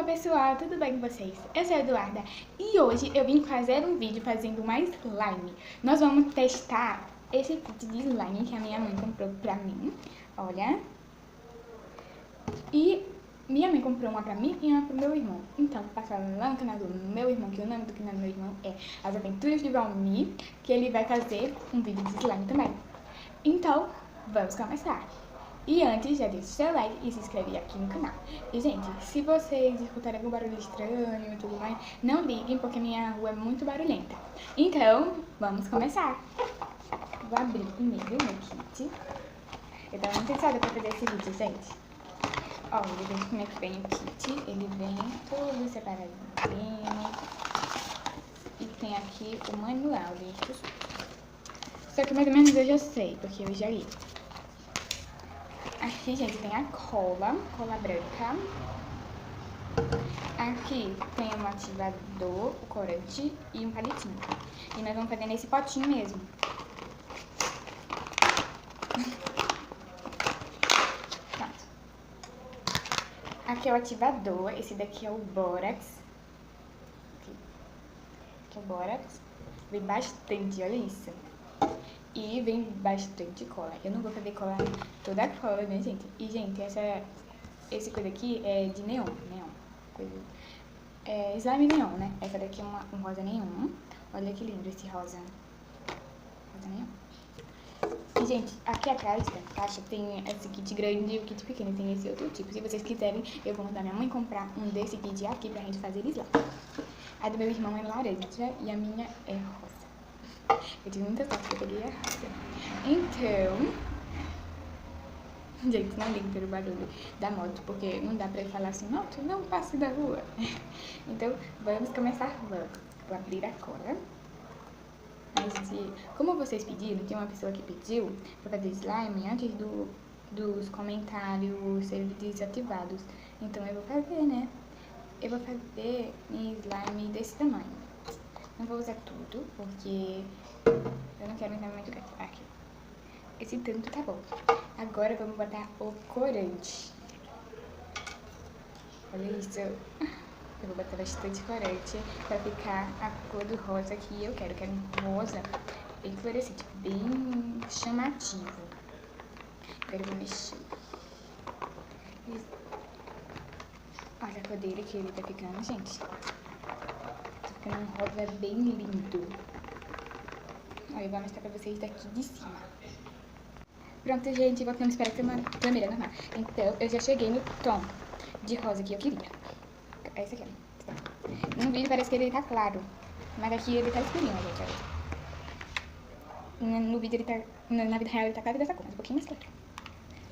pessoal, tudo bem com vocês? Eu sou a Eduarda e hoje eu vim fazer um vídeo fazendo uma slime. Nós vamos testar esse kit de slime que a minha mãe comprou pra mim, olha. E minha mãe comprou uma pra mim e uma pro meu irmão. Então, passa lá no canal do meu irmão, que o nome do canal do meu irmão é As Aventuras de Valmir, que ele vai fazer um vídeo de slime também. Então, vamos começar. E antes, já deixa o seu like e se inscreve aqui no canal. E, gente, se vocês escutarem algum barulho estranho e tudo mais, não liguem, porque minha rua é muito barulhenta. Então, vamos começar. Vou abrir primeiro o meu kit. Eu tava muito interessada pra fazer esse vídeo, gente. Ó, ele vem como é que vem o kit. Ele vem todo separadinho. E tem aqui o manual de instruções. Só que mais ou menos eu já sei, porque eu já li. Aqui, gente, tem a cola branca. Aqui tem um ativador, o corante e um palitinho. E nós vamos fazer nesse potinho mesmo. Pronto. Aqui é o ativador, esse daqui é o bórax. Aqui é o bórax. Vem bastante, olha isso. E vem bastante cola. Eu não vou fazer cola toda a cola, né, gente? E, gente, esse coisa aqui é de neon. É slime neon, né? Essa daqui é um rosa neon. Olha que lindo esse rosa. Rosa neon. E, gente, aqui atrás da caixa tem esse kit grande e o kit pequeno. Tem esse outro tipo. Se vocês quiserem, eu vou mandar minha mãe comprar um desse kit aqui pra gente fazer slime. A do meu irmão é laranja e a minha é rosa. Eu tive muita sorte que eu peguei a rosa. Então, gente, não ligue pelo barulho da moto, porque não dá pra eu falar assim, moto, não passe da rua. Então, vamos começar logo. Vou abrir a cola. Mas, como vocês pediram, tem uma pessoa que pediu pra fazer slime antes dos comentários serem desativados. Então, eu vou fazer, né? Eu vou fazer um slime desse tamanho. Não vou usar tudo, porque eu não quero entrar muito aqui. Esse tanto tá bom. Agora vamos botar o corante. Olha isso. Eu vou botar bastante corante pra ficar a cor do rosa que eu quero. Eu quero um rosa bem fluorescente, bem chamativo. Agora eu vou mexer. Olha a cor dele que ele tá ficando, gente. Um rosa bem lindo. Olha, eu vou mostrar pra vocês daqui de cima. Pronto, gente, voltamos para a câmera normal. Então, eu já cheguei no tom de rosa que eu queria. É esse aqui, ó. No vídeo parece que ele tá claro, mas aqui ele tá escurinho, gente, olha. No vídeo ele tá... Na vida real ele tá claro dessa cor, mas um pouquinho mais claro.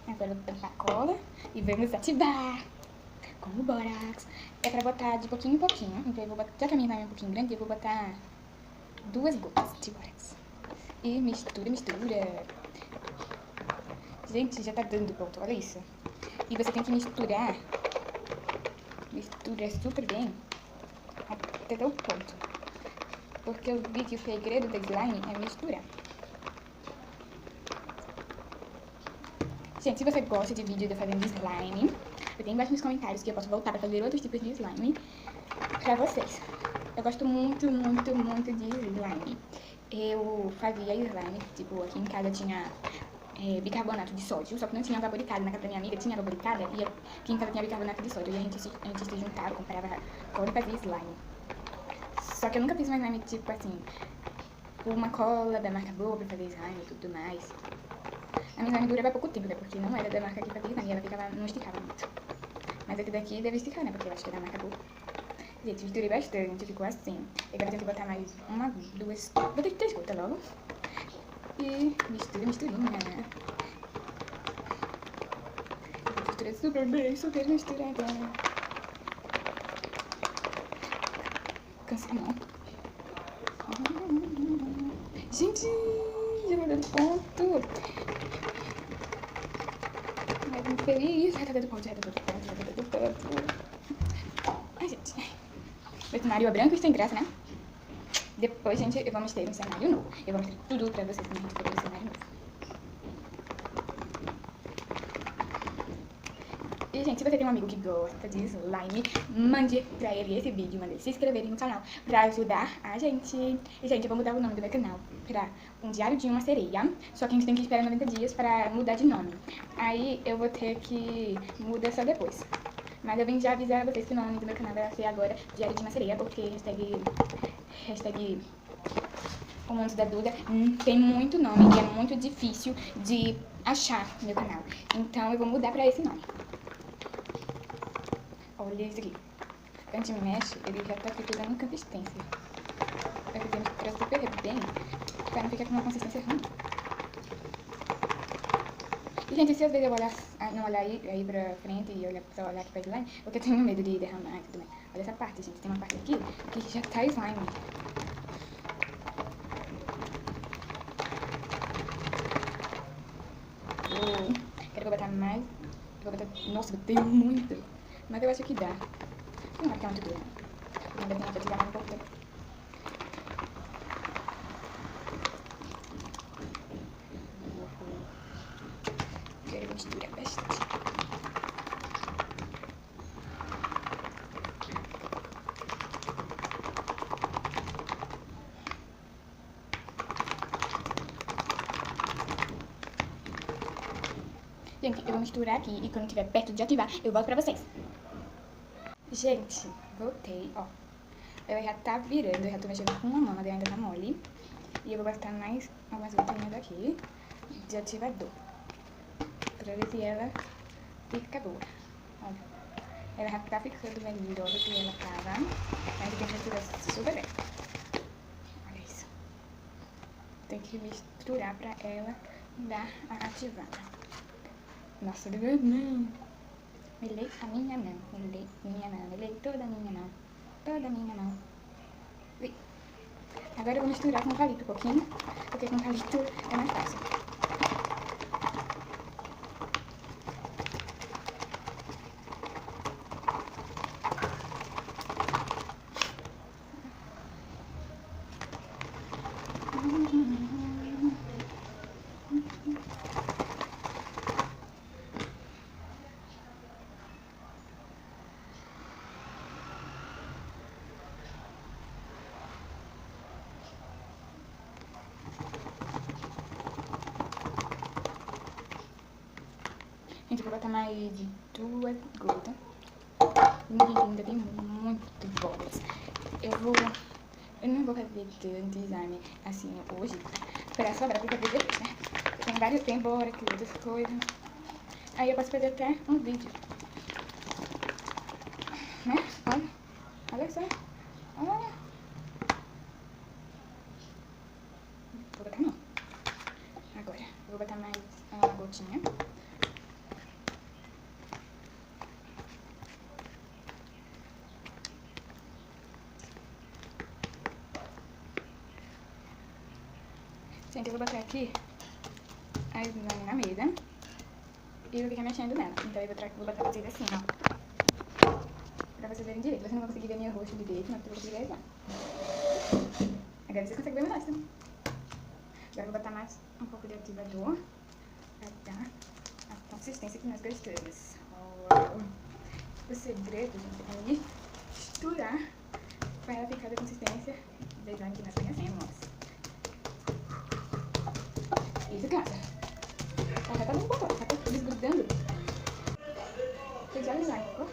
Agora eu vou tampar a cola e vamos ativar com o bórax. É pra botar de pouquinho em pouquinho. Então eu vou botar, já que a minha vai é um pouquinho grande, eu vou botar 2 gotas de bórax. E mistura. Gente, já tá dando ponto, olha isso. E você tem que misturar. Mistura super bem até dar o ponto. Porque eu vi que o segredo da slime é misturar. Gente, se você gosta de vídeo de eu fazendo slime, eu tenho embaixo nos comentários que eu posso voltar pra fazer outros tipos de slime pra vocês. Eu gosto muito de slime. Eu fazia slime, tipo, aqui em casa tinha bicarbonato de sódio, só que não tinha vaporicado. Na casa da minha amiga tinha vaporicada e aqui em casa tinha bicarbonato de sódio. E a gente se juntava, comprava cola e fazia slime. Só que eu nunca fiz um slime, tipo assim, com uma cola da marca boa pra fazer slime e tudo mais. A minha slime durava pouco tempo, né? Porque não era da marca que fazia slime, ela não esticava muito. Mas esse daqui deve esticar, né? Porque eu acho que é da marca boa. Gente, misturei bastante, ficou assim. Agora eu tenho que botar mais 1, 2... Botei 3 gotas logo. E misturinha. Mistura super bem, super misturada. Cansa a mão. Gente, já vai dando ponto. Mas muito feliz. Já tá dando ponto. Ai, gente. Meu cenário é branco e sem graça, né? Depois, gente, eu vou mostrar um cenário novo. Eu vou mostrar tudo pra vocês quando a gente for ver o cenário novo. E, gente, se você tem um amigo que gosta de slime, mande pra ele esse vídeo, mande ele se inscrever no canal pra ajudar a gente. E, gente, eu vou mudar o nome do meu canal pra Um Diário de uma Sereia, só que a gente tem que esperar 90 dias pra mudar de nome. Aí eu vou ter que mudar só depois. Mas eu vim já avisar vocês que o nome do meu canal vai ser agora Diário de uma Sereia, porque hashtag o Mundo da Duda tem muito nome e é muito difícil de achar no meu canal. Então eu vou mudar pra esse nome. Olha isso aqui. Quando a gente mexe, ele já tá dando consistência. Vai fazer misturar super bem, pra não ficar com uma consistência ruim. E, gente, se às vezes eu não olhar aí pra frente e só olhar aqui pra slime, porque eu tenho medo de derramar e tudo mais. Olha essa parte, gente. Tem uma parte aqui que já tá slime. Quero botar mais. Eu vou botar... Nossa, botei muito. Mas eu acho que dá. Não vai ficar muito duro. Ainda tem que tirar um pouco tempo. Quero misturar bastante. Gente, eu vou misturar aqui e quando estiver perto de ativar, eu volto pra vocês. Gente, voltei, ó. Ela já tá virando, eu já tô mexendo com uma mão, mas ela ainda tá mole. E eu vou botar mais algumas gotinhas aqui de ativador. Pra ver se ela fica boa. Olha, ela já tá ficando melhor do que ela tava. Mas tem que misturar super bem. Olha isso. Tem que misturar pra ela dar a ativada. Nossa, de não. Melei a minha mão, melei minha mão, melei toda a minha mão, toda a minha mão. Ui. Agora eu vou misturar com palito um pouquinho, porque com palito é mais fácil. Gente, eu vou botar mais de 2 gotas. Gente, ainda tem muito bolas. Eu não vou fazer tanto exame assim hoje, pra sobrar pra fazer depois, né? Tem vários tempos, que outras coisas. Aí eu posso fazer até um vídeo. Né? Olha só. Olha. Vou botar não. Agora, eu vou botar mais uma gotinha. Gente, eu vou botar aqui a slime na mesa e vou ficar mexendo nela. Então eu vou botar vocês assim, ó. Pra vocês verem direito. Vocês não vão conseguir ver meu rosto direito, mas eu vou conseguir ver já. Agora vocês conseguem ver meu rosto. Agora eu vou botar mais um pouco de ativador pra dar a consistência que nós gostamos. O segredo, gente, é misturar pra ela ficar da consistência da slime que nós conhecemos. Isso, cara. Ela já tá dando um pouco, já tá desgrudando. Você já slime, ficou?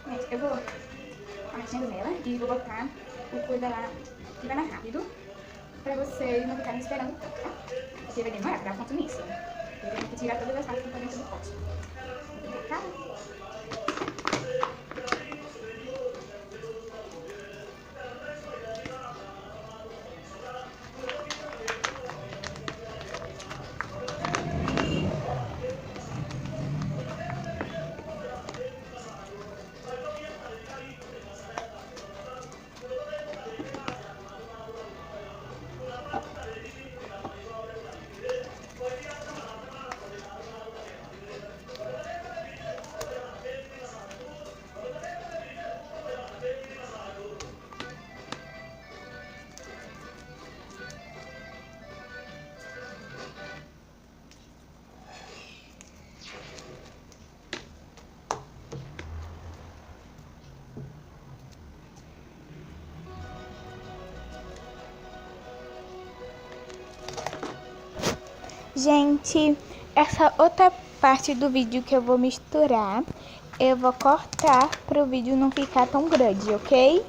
Gente, eu vou mexendo nela e vou botar o coisa lá que vai mais rápido pra vocês não ficarem esperando tanto, tá? Porque vai demorar pra dar ponto nisso. Eu tenho que tirar todas as partes que estão dentro do pote. Vou colocar. Gente, essa outra parte do vídeo que eu vou misturar, eu vou cortar para o vídeo não ficar tão grande, ok?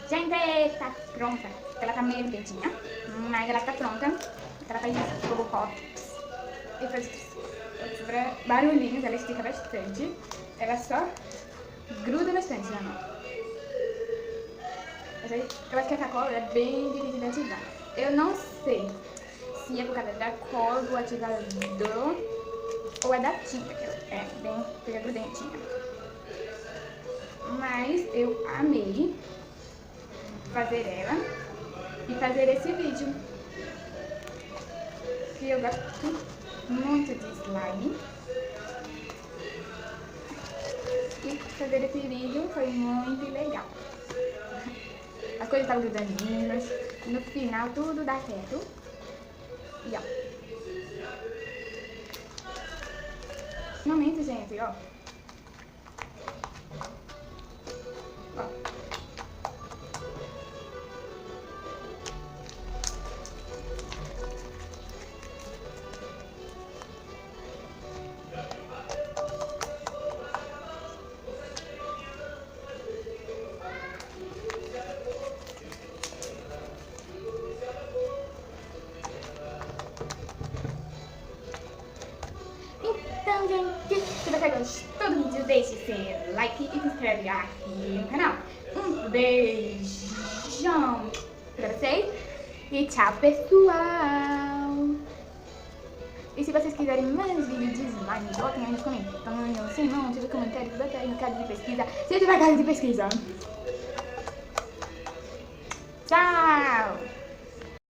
Gente, tá pronta. Ela tá meio quentinha, mas ela tá pronta. Ela faz bubble pops e faz barulhinhos, ela estica bastante. Ela só gruda bastante na mão. Eu acho que essa cola é bem difícil de ativar. Eu não sei se é por causa da cola, do ativador, ou é da tinta, que é bem grudentinha. Mas eu amei fazer ela e fazer esse vídeo, que eu gosto muito de slime, e fazer esse vídeo foi muito legal. As coisas estavam grudandinhas, no final tudo dá certo. E ó, finalmente, gente, ó. Então, gente, se você gostou do vídeo, deixe seu like e se inscreve aqui no canal. Um beijão pra vocês e tchau, pessoal! E se vocês quiserem mais vídeos de slime, botem aí nos comentários. Se não, tiver comentários, bota aí no caso de pesquisa. Se tiver caso de pesquisa.